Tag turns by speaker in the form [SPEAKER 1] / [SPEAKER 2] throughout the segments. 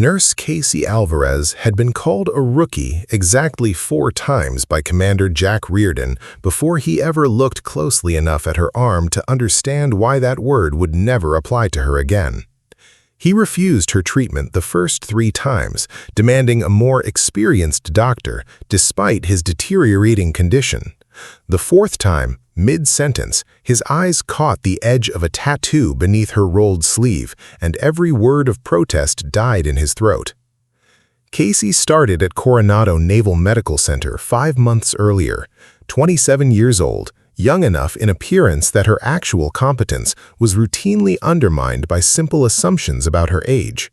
[SPEAKER 1] Nurse Casey Alvarez had been called a rookie exactly 4 times by Commander Jack Reardon before he ever looked closely enough at her arm to understand why that word would never apply to her again. He refused her treatment the first 3 times, demanding a more experienced doctor despite his deteriorating condition. The 4th time, mid-sentence, his eyes caught the edge of a tattoo beneath her rolled sleeve, and every word of protest died in his throat. Casey started at Coronado Naval Medical Center 5 months earlier, 27 years old, young enough in appearance that her actual competence was routinely undermined by simple assumptions about her age.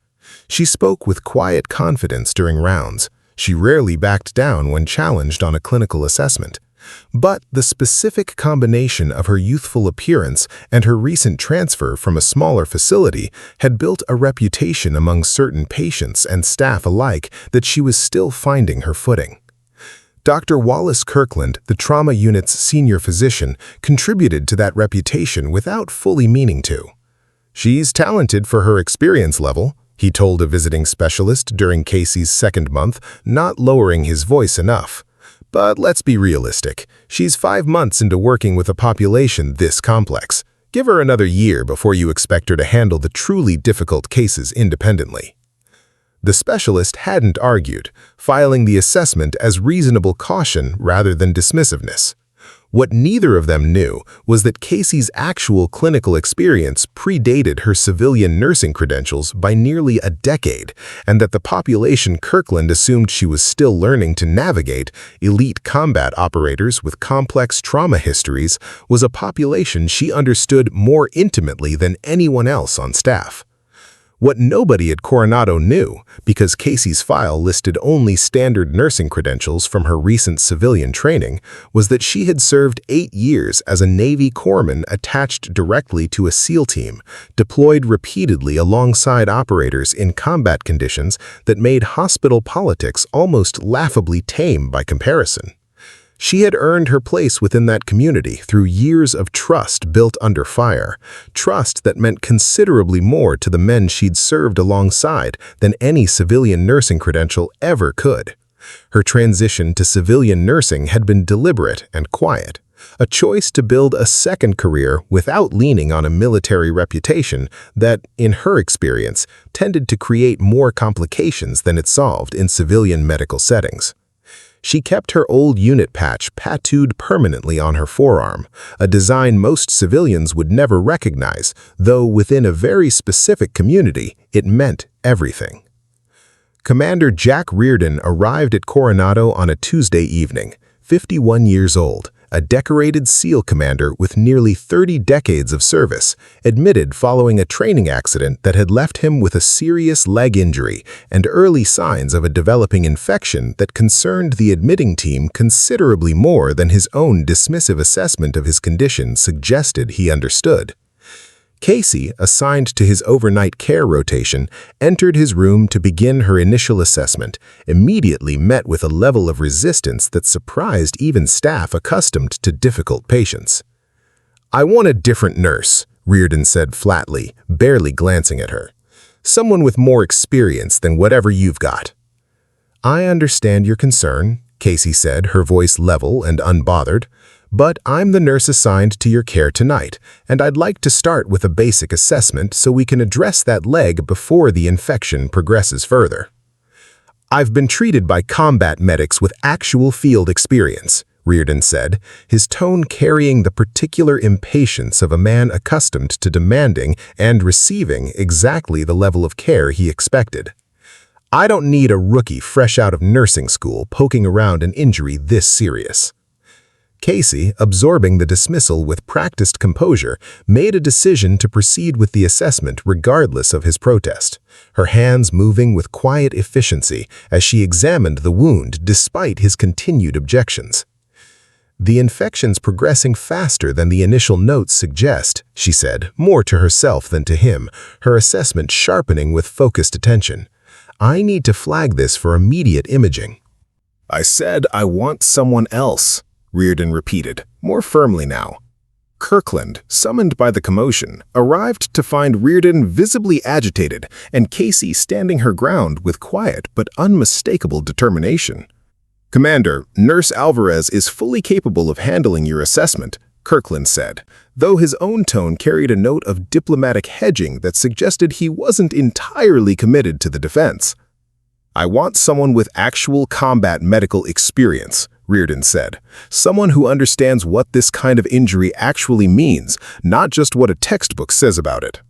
[SPEAKER 1] She spoke with quiet confidence during rounds. She rarely backed down when challenged on a clinical assessment. But the specific combination of her youthful appearance and her recent transfer from a smaller facility had built a reputation among certain patients and staff alike that she was still finding her footing. Dr. Wallace Kirkland, the trauma unit's senior physician, contributed to that reputation without fully meaning to. "She's talented for her experience level," he told a visiting specialist during Casey's 2nd month, not lowering his voice enough. "But let's be realistic. She's 5 months into working with a population this complex. Give her another year before you expect her to handle the truly difficult cases independently." The specialist hadn't argued, filing the assessment as reasonable caution rather than dismissiveness. What neither of them knew was that Casey's actual clinical experience predated her civilian nursing credentials by nearly a decade, and that the population Kirkland assumed she was still learning to navigate, elite combat operators with complex trauma histories, was a population she understood more intimately than anyone else on staff. What nobody at Coronado knew, because Casey's file listed only standard nursing credentials from her recent civilian training, was that she had served 8 years as a Navy corpsman attached directly to a SEAL team, deployed repeatedly alongside operators in combat conditions that made hospital politics almost laughably tame by comparison. She had earned her place within that community through years of trust built under fire, trust that meant considerably more to the men she'd served alongside than any civilian nursing credential ever could. Her transition to civilian nursing had been deliberate and quiet, a choice to build a second career without leaning on a military reputation that, in her experience, tended to create more complications than it solved in civilian medical settings. She kept her old unit patch tattooed permanently on her forearm, a design most civilians would never recognize, though within a very specific community, it meant everything. Commander Jack Reardon arrived at Coronado on a Tuesday evening, 51 years old, a decorated SEAL commander with nearly 30 decades of service, admitted following a training accident that had left him with a serious leg injury and early signs of a developing infection that concerned the admitting team considerably more than his own dismissive assessment of his condition suggested he understood. Casey, assigned to his overnight care rotation, entered his room to begin her initial assessment, immediately met with a level of resistance that surprised even staff accustomed to difficult patients. "I want a different nurse," Reardon said flatly, barely glancing at her. "Someone with more experience than whatever you've got." "I understand your concern," Casey said, her voice level and unbothered. "But I'm the nurse assigned to your care tonight, and I'd like to start with a basic assessment so we can address that leg before the infection progresses further." "I've been treated by combat medics with actual field experience," Reardon said, his tone carrying the particular impatience of a man accustomed to demanding and receiving exactly the level of care he expected. "I don't need a rookie fresh out of nursing school poking around an injury this serious." Casey, absorbing the dismissal with practiced composure, made a decision to proceed with the assessment regardless of his protest, her hands moving with quiet efficiency as she examined the wound despite his continued objections. "The infection's progressing faster than the initial notes suggest," she said, more to herself than to him, her assessment sharpening with focused attention. "I need to flag this for immediate imaging." "I said I want someone else," Reardon repeated, more firmly now. Kirkland, summoned by the commotion, arrived to find Reardon visibly agitated and Casey standing her ground with quiet but unmistakable determination. "Commander, Nurse Alvarez is fully capable of handling your assessment," Kirkland said, though his own tone carried a note of diplomatic hedging that suggested he wasn't entirely committed to the defense. "I want someone with actual combat medical experience," Reardon said. "Someone who understands what this kind of injury actually means, not just what a textbook says about it."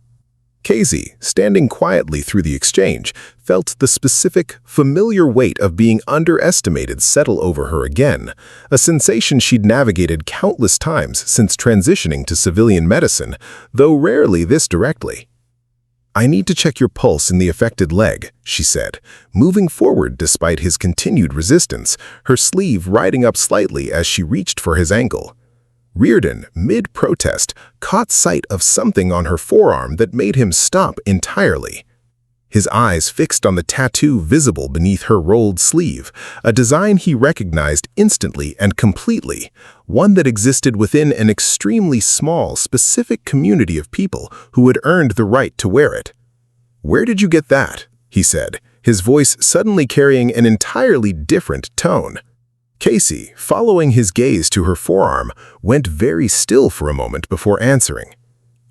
[SPEAKER 1] Casey, standing quietly through the exchange, felt the specific, familiar weight of being underestimated settle over her again, a sensation she'd navigated countless times since transitioning to civilian medicine, though rarely this directly. "I need to check your pulse in the affected leg," she said, moving forward despite his continued resistance, her sleeve riding up slightly as she reached for his ankle. Reardon, mid-protest, caught sight of something on her forearm that made him stop entirely. His eyes fixed on the tattoo visible beneath her rolled sleeve, a design he recognized instantly and completely, one that existed within an extremely small, specific community of people who had earned the right to wear it. "Where did you get that?" he said, his voice suddenly carrying an entirely different tone. Casey, following his gaze to her forearm, went very still for a moment before answering.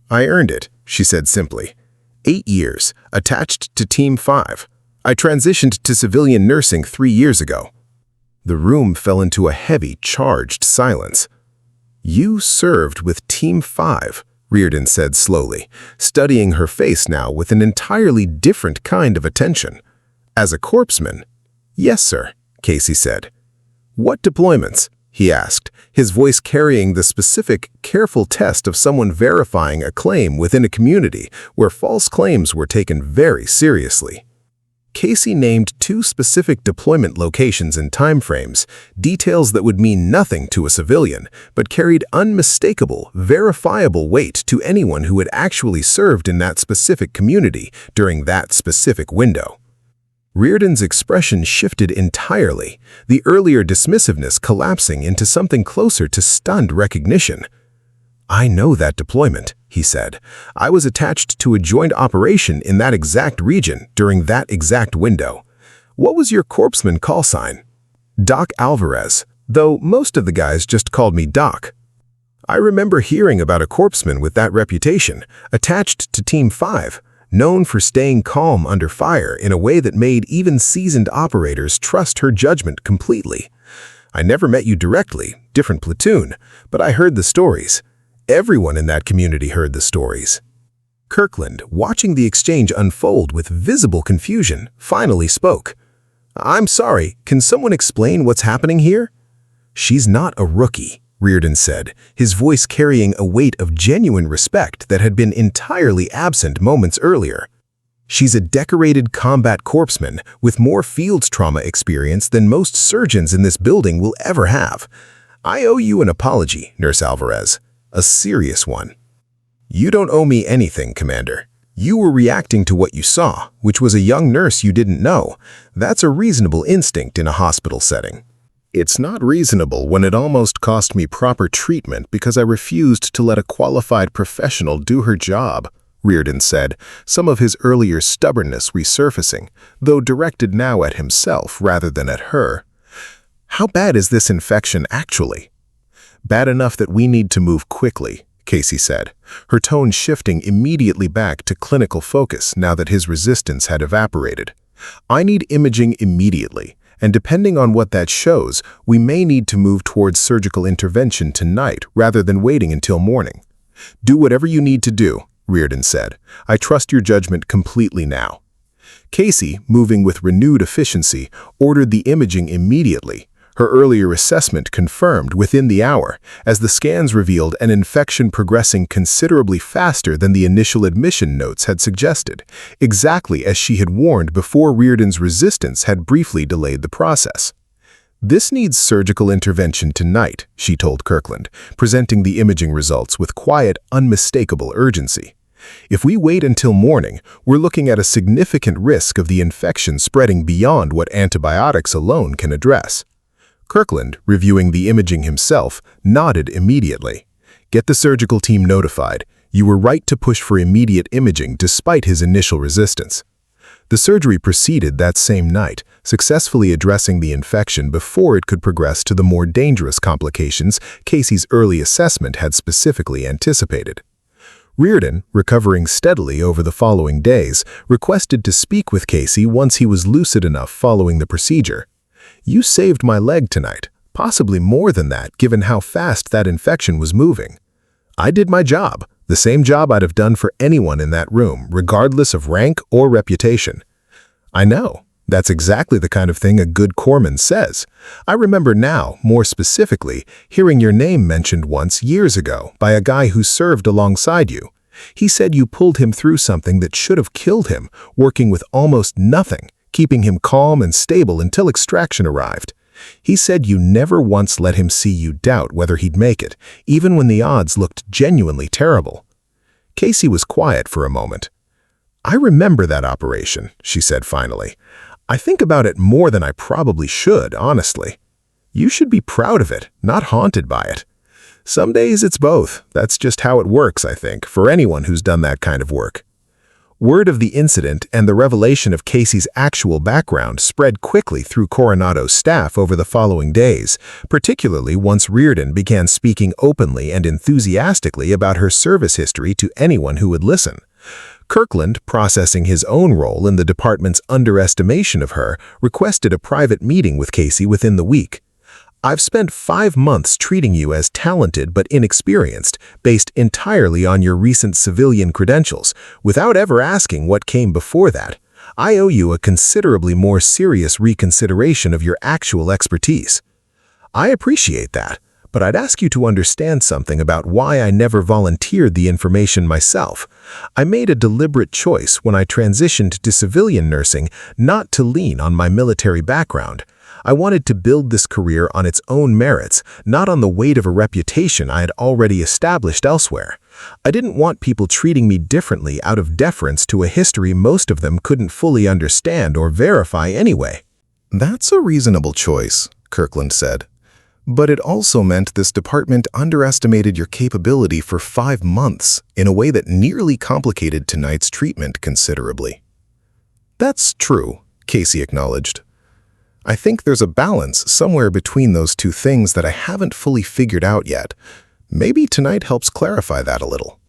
[SPEAKER 1] "I earned it," she said simply. 8 years, attached to Team 5. I transitioned to civilian nursing 3 years ago." The room fell into a heavy, charged silence. "You served with Team 5, Reardon said slowly, studying her face now with an entirely different kind of attention. "As a corpsman?" "Yes, sir," Casey said. "What deployments?" he asked, his voice carrying the specific, careful test of someone verifying a claim within a community where false claims were taken very seriously. Casey named 2 specific deployment locations and timeframes, details that would mean nothing to a civilian, but carried unmistakable, verifiable weight to anyone who had actually served in that specific community during that specific window. Reardon's expression shifted entirely, the earlier dismissiveness collapsing into something closer to stunned recognition. "I know that deployment," he said. "I was attached to a joint operation in that exact region during that exact window. What was your corpsman call sign?" "Doc Alvarez, though most of the guys just called me Doc." "I remember hearing about a corpsman with that reputation, attached to Team 5, known for staying calm under fire in a way that made even seasoned operators trust her judgment completely. I never met you directly, different platoon, but I heard the stories. Everyone in that community heard the stories." Kirkland, watching the exchange unfold with visible confusion, finally spoke. "I'm sorry, can someone explain what's happening here?" "She's not a rookie," Reardon said, his voice carrying a weight of genuine respect that had been entirely absent moments earlier. "She's a decorated combat corpsman with more field trauma experience than most surgeons in this building will ever have. I owe you an apology, Nurse Alvarez. A serious one." "You don't owe me anything, Commander. You were reacting to what you saw, which was a young nurse you didn't know. That's a reasonable instinct in a hospital setting." "It's not reasonable when it almost cost me proper treatment because I refused to let a qualified professional do her job," Reardon said, some of his earlier stubbornness resurfacing, though directed now at himself rather than at her. "How bad is this infection actually?" "Bad enough that we need to move quickly," Casey said, her tone shifting immediately back to clinical focus now that his resistance had evaporated. "I need imaging immediately, and depending on what that shows, we may need to move towards surgical intervention tonight rather than waiting until morning." "Do whatever you need to do," Reardon said. "I trust your judgment completely now." Casey, moving with renewed efficiency, ordered the imaging immediately, her earlier assessment confirmed within the hour, as the scans revealed an infection progressing considerably faster than the initial admission notes had suggested, exactly as she had warned before Reardon's resistance had briefly delayed the process. "This needs surgical intervention tonight," she told Kirkland, presenting the imaging results with quiet, unmistakable urgency. "If we wait until morning, we're looking at a significant risk of the infection spreading beyond what antibiotics alone can address." Kirkland, reviewing the imaging himself, nodded immediately. Get the surgical team notified. You were right to push for immediate imaging despite his initial resistance. The surgery proceeded that same night, successfully addressing the infection before it could progress to the more dangerous complications Casey's early assessment had specifically anticipated. Reardon, recovering steadily over the following days, requested to speak with Casey once he was lucid enough following the procedure. "You saved my leg tonight, possibly more than that given how fast that infection was moving. I did my job, the same job I'd have done for anyone in that room, regardless of rank or reputation." "I know. That's exactly the kind of thing a good corpsman says. I remember now, more specifically, hearing your name mentioned once years ago by a guy who served alongside you. He said you pulled him through something that should have killed him, working with almost nothing, keeping him calm and stable until extraction arrived. He said you never once let him see you doubt whether he'd make it, even when the odds looked genuinely terrible." Casey was quiet for a moment. "I remember that operation," she said finally. "I think about it more than I probably should, honestly. You should be proud of it, not haunted by it. Some days it's both. That's just how it works, I think, for anyone who's done that kind of work." Word of the incident and the revelation of Casey's actual background spread quickly through Coronado's staff over the following days, particularly once Reardon began speaking openly and enthusiastically about her service history to anyone who would listen. Kirkland, processing his own role in the department's underestimation of her, requested a private meeting with Casey within the week. "I've spent 5 months treating you as talented but inexperienced, based entirely on your recent civilian credentials, without ever asking what came before that. I owe you a considerably more serious reconsideration of your actual expertise. I appreciate that, but I'd ask you to understand something about why I never volunteered the information myself. I made a deliberate choice when I transitioned to civilian nursing not to lean on my military background. I wanted to build this career on its own merits, not on the weight of a reputation I had already established elsewhere. I didn't want people treating me differently out of deference to a history most of them couldn't fully understand or verify anyway." "That's a reasonable choice," Kirkland said. "But it also meant this department underestimated your capability for 5 months in a way that nearly complicated tonight's treatment considerably." "That's true," Casey acknowledged. "I think there's a balance somewhere between those two things that I haven't fully figured out yet. Maybe tonight helps clarify that a little."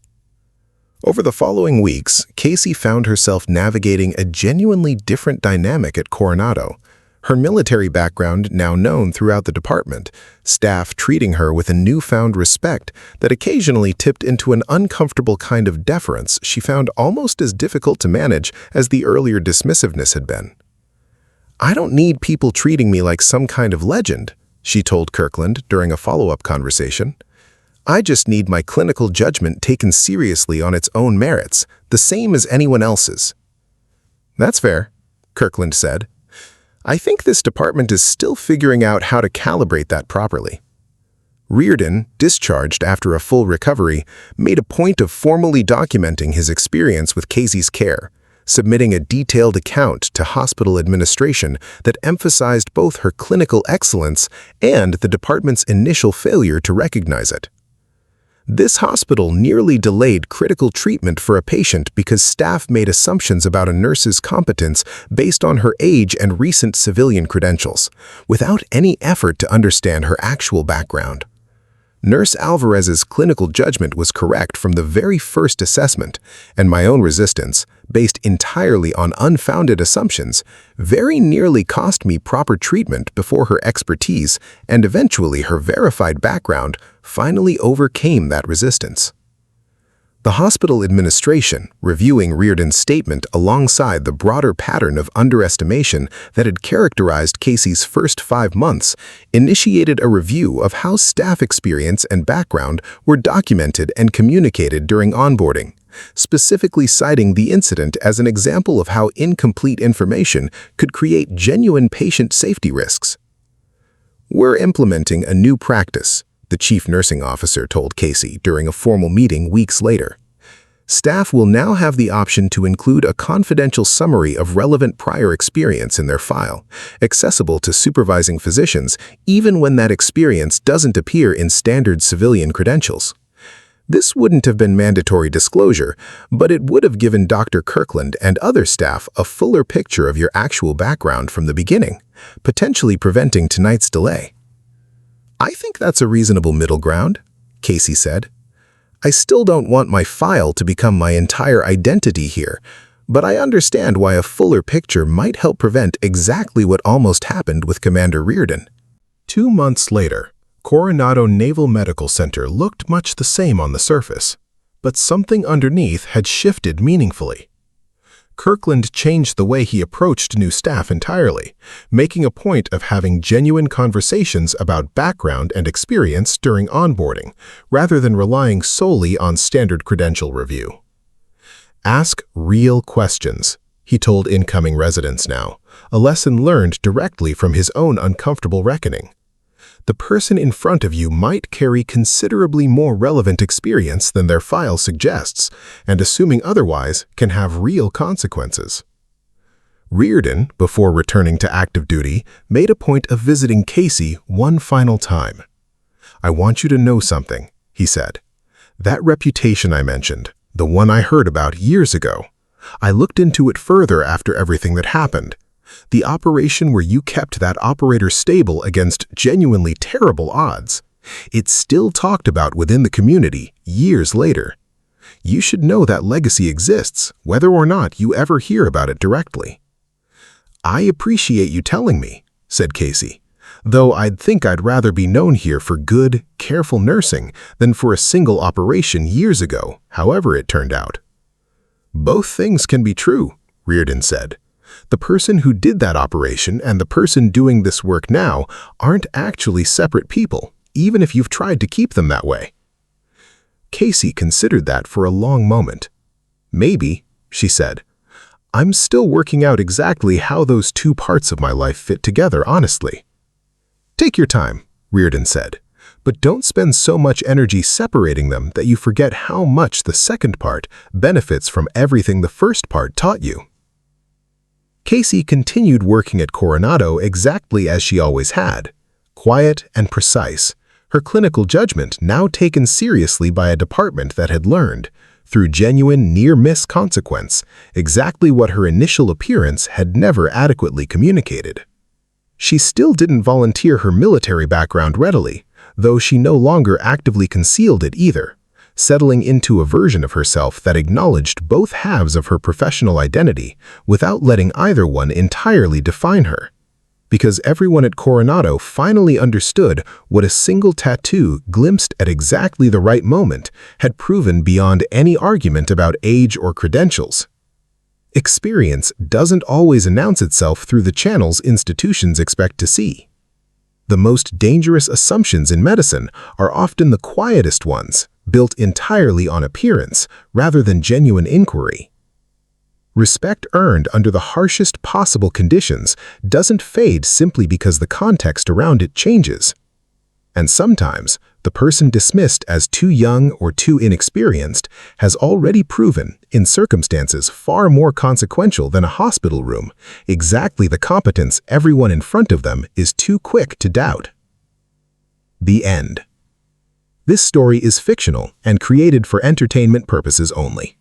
[SPEAKER 1] Over the following weeks, Casey found herself navigating a genuinely different dynamic at Coronado. Her military background now known throughout the department, staff treating her with a newfound respect that occasionally tipped into an uncomfortable kind of deference she found almost as difficult to manage as the earlier dismissiveness had been. "I don't need people treating me like some kind of legend," she told Kirkland during a follow-up conversation. "I just need my clinical judgment taken seriously on its own merits, the same as anyone else's." "That's fair," Kirkland said. "I think this department is still figuring out how to calibrate that properly." Reardon, discharged after a full recovery, made a point of formally documenting his experience with Casey's care, submitting a detailed account to hospital administration that emphasized both her clinical excellence and the department's initial failure to recognize it. This hospital nearly delayed critical treatment for a patient because staff made assumptions about a nurse's competence based on her age and recent civilian credentials, without any effort to understand her actual background. Nurse Alvarez's clinical judgment was correct from the very first assessment, and my own resistance, based entirely on unfounded assumptions, very nearly cost me proper treatment before her expertise and eventually her verified background finally overcame that resistance. The hospital administration, reviewing Reardon's statement alongside the broader pattern of underestimation that had characterized Casey's first 5 months, initiated a review of how staff experience and background were documented and communicated during onboarding, specifically citing the incident as an example of how incomplete information could create genuine patient safety risks. "We're implementing a new practice," the chief nursing officer told Casey during a formal meeting weeks later. "Staff will now have the option to include a confidential summary of relevant prior experience in their file, accessible to supervising physicians even when that experience doesn't appear in standard civilian credentials. This wouldn't have been mandatory disclosure, but it would have given Dr. Kirkland and other staff a fuller picture of your actual background from the beginning, potentially preventing tonight's delay. "I think that's a reasonable middle ground," Casey said. "I still don't want my file to become my entire identity here, but I understand why a fuller picture might help prevent exactly what almost happened with Commander Reardon." 2 months later, Coronado Naval Medical Center looked much the same on the surface, but something underneath had shifted meaningfully. Kirkland changed the way he approached new staff entirely, making a point of having genuine conversations about background and experience during onboarding, rather than relying solely on standard credential review. "Ask real questions," he told incoming residents now, a lesson learned directly from his own uncomfortable reckoning. The person in front of you might carry considerably more relevant experience than their file suggests, and assuming otherwise can have real consequences. Reardon, before returning to active duty, made a point of visiting Casey one final time. "I want you to know something," he said. "That reputation I mentioned, the one I heard about years ago, I looked into it further after everything that happened. The operation where you kept that operator stable against genuinely terrible odds. It's still talked about within the community years later. You should know that legacy exists, whether or not you ever hear about it directly." "I appreciate you telling me," said Casey, "though I'd think I'd rather be known here for good, careful nursing than for a single operation years ago, however it turned out." "Both things can be true," Reardon said. "The person who did that operation and the person doing this work now aren't actually separate people, even if you've tried to keep them that way." Casey considered that for a long moment. "Maybe," she said. "I'm still working out exactly how those two parts of my life fit together, honestly." "Take your time," Reardon said, "but don't spend so much energy separating them that you forget how much the second part benefits from everything the first part taught you." Casey continued working at Coronado exactly as she always had, quiet and precise, her clinical judgment now taken seriously by a department that had learned, through genuine near-miss consequence, exactly what her initial appearance had never adequately communicated. She still didn't volunteer her military background readily, though she no longer actively concealed it either, settling into a version of herself that acknowledged both halves of her professional identity without letting either one entirely define her. Because everyone at Coronado finally understood what a single tattoo glimpsed at exactly the right moment had proven beyond any argument about age or credentials. Experience doesn't always announce itself through the channels institutions expect to see. The most dangerous assumptions in medicine are often the quietest ones, built entirely on appearance rather than genuine inquiry. Respect earned under the harshest possible conditions doesn't fade simply because the context around it changes. And sometimes, the person dismissed as too young or too inexperienced has already proven, in circumstances far more consequential than a hospital room, exactly the competence everyone in front of them is too quick to doubt. The end. This story is fictional and created for entertainment purposes only.